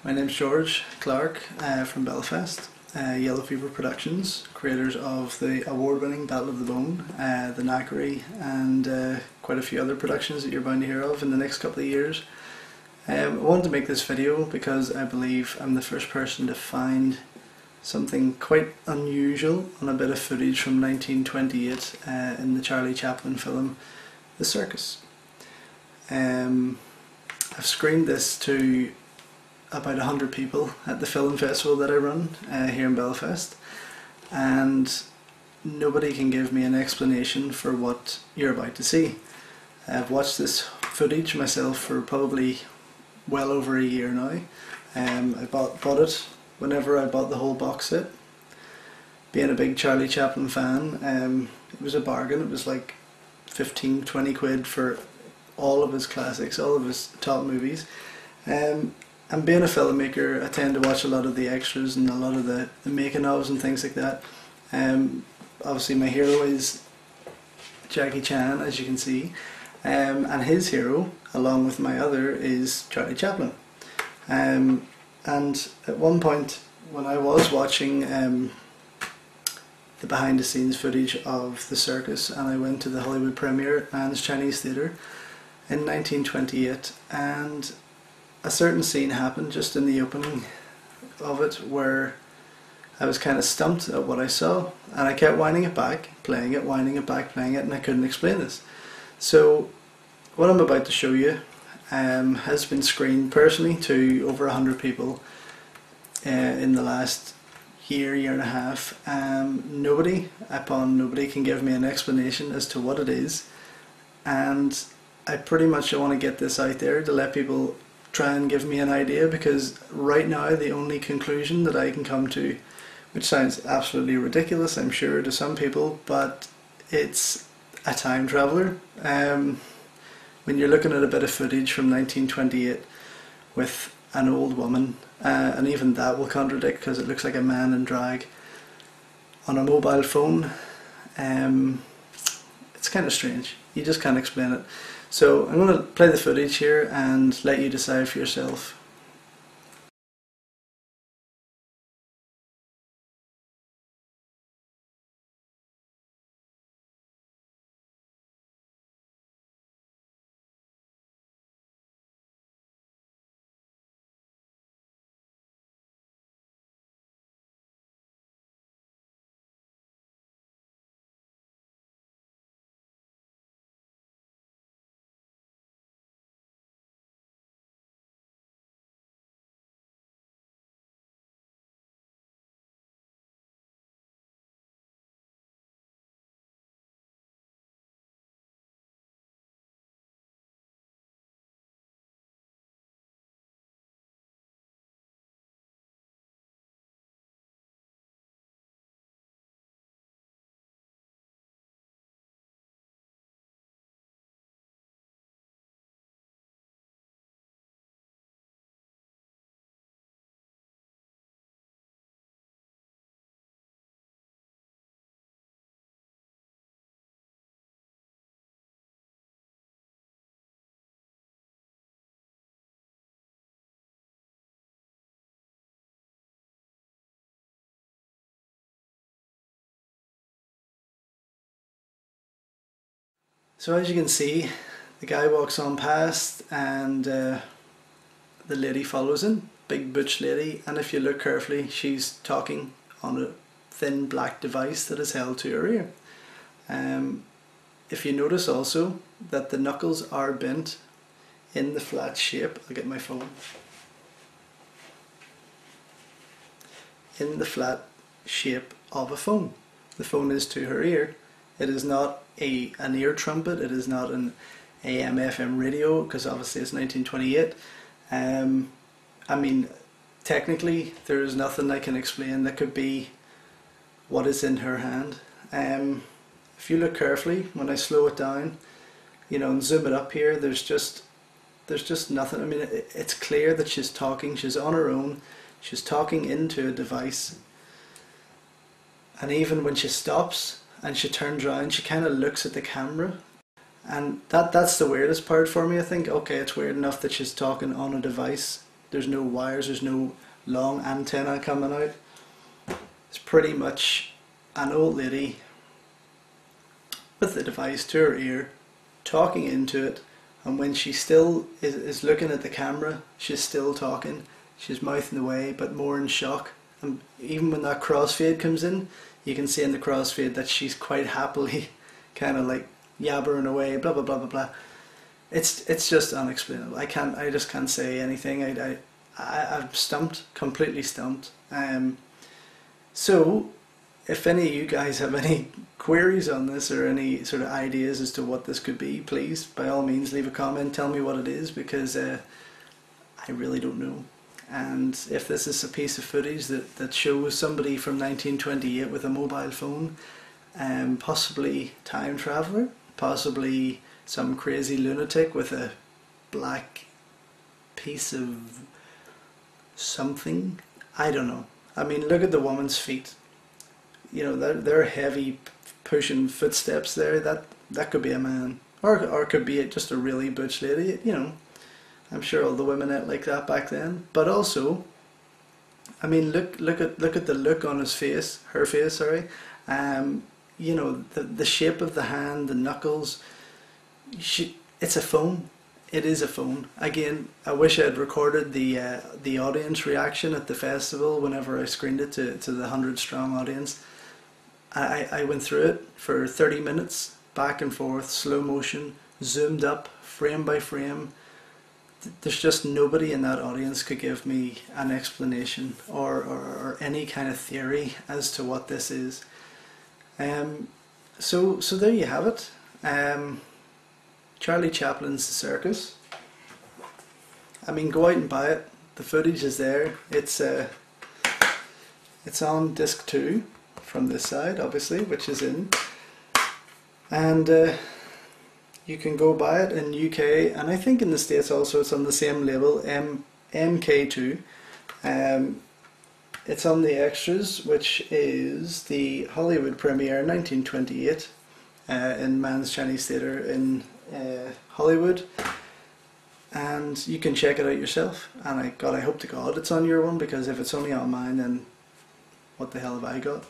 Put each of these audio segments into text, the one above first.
My name's George Clark from Belfast, Yellow Fever Productions, creators of the award-winning Battle of the Bone, the Knackery, and quite a few other productions that you're bound to hear of in the next couple of years. I wanted to make this video because I believe I'm the first person to find something quite unusual on a bit of footage from 1928 in the Charlie Chaplin film The Circus. I've screened this to about 100 people at the film festival that I run here in Belfast, and nobody can give me an explanation for what you're about to see. I've watched this footage myself for probably well over a year now. I bought it whenever I bought the whole box set. Being a big Charlie Chaplin fan, it was a bargain. It was like 15-20 quid for all of his classics, all of his top movies. And being a filmmaker, I tend to watch a lot of the extras and a lot of the making ofs and things like that. Obviously my hero is Jackie Chan, as you can see, and his hero, along with my other, is Charlie Chaplin. And at one point when I was watching the behind the scenes footage of The Circus, and I went to the Hollywood premiere at Mann's Chinese Theatre in 1928, and a certain scene happened just in the opening of it where I was kind of stumped at what I saw, and I kept winding it back, playing it, winding it back, playing it, and I couldn't explain this. So what I'm about to show you has been screened personally to over 100 people in the last year and a half. Nobody can give me an explanation as to what it is, and I pretty much want to get this out there to let people try and give me an idea, because right now the only conclusion that I can come to, which sounds absolutely ridiculous I'm sure to some people, but it's a time traveller. When you're looking at a bit of footage from 1928 with an old woman, and even that will contradict because it looks like a man in drag on a mobile phone, it's kind of strange. You just can't explain it. So I'm going to play the footage here and let you decide for yourself. So as you can see, the guy walks on past, and the lady follows him, big butch lady, and if you look carefully she's talking on a thin black device that is held to her ear. If you notice also that the knuckles are bent in the flat shape, I'll get my phone, in the flat shape of a phone. The phone is to her ear. It is not an ear trumpet, it is not an AM FM radio, because obviously it's 1928. I mean, technically there is nothing I can explain that could be what is in her hand. If you look carefully, when I slow it down, you know, and zoom it up here, there's just nothing. I mean, it's clear that she's talking, she's on her own, she's talking into a device, and even when she stops and she turns around, she kind of looks at the camera, and that's the weirdest part for me. I think, okay, it's weird enough that she's talking on a device there's no wires, there's no long antenna coming out. It's pretty much an old lady with the device to her ear, talking into it, and when she still is looking at the camera, she's still talking, she's mouthing away, but more in shock. And even when that crossfade comes in, you can see in the crossfade that she's quite happily kind of like yabbering away, blah blah blah blah blah. It's just unexplainable. I just can't say anything. I'm stumped, completely stumped. So if any of you guys have any queries on this or any sort of ideas as to what this could be, please by all means leave a comment, tell me what it is, because I really don't know. And if this is a piece of footage that shows somebody from 1928 with a mobile phone, possibly time traveller, possibly some crazy lunatic with a black piece of something, I don't know. I mean, look at the woman's feet. You know, they're heavy pushing footsteps there. That could be a man, or it could be just a really butch lady. You know, I'm sure all the women ate like that back then. But also, I mean, look at the look on his face, her face, sorry. You know, the shape of the hand, the knuckles. It's a phone. It is a phone. Again, I wish I had recorded the audience reaction at the festival whenever I screened it to the 100-strong audience. I went through it for 30 minutes, back and forth, slow motion, zoomed up, frame by frame. There's just nobody in that audience could give me an explanation or any kind of theory as to what this is. So there you have it. Charlie Chaplin's The Circus. I mean, go out and buy it. The footage is there. It's on disc 2 from this side, obviously, which is in. And you can go buy it in UK, and I think in the States also. It's on the same label, MK2. It's on the extras, which is the Hollywood premiere 1928 in Mann's Chinese Theatre in Hollywood, and you can check it out yourself. And I hope to God it's on your one, because if it's only on mine, then what the hell have I got?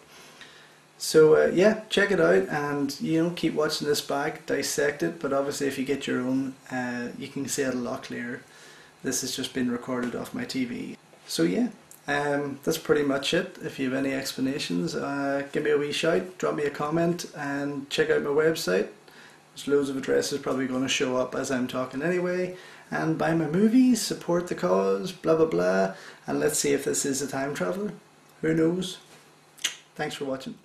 So yeah, check it out, and you know, keep watching this back, dissect it. But obviously, if you get your own, you can see it a lot clearer. This has just been recorded off my TV. So yeah, that's pretty much it. If you have any explanations, give me a wee shout, drop me a comment, and check out my website. There's loads of addresses probably going to show up as I'm talking anyway. And buy my movies, support the cause, blah blah blah. And let's see if this is a time traveller. Who knows? Thanks for watching.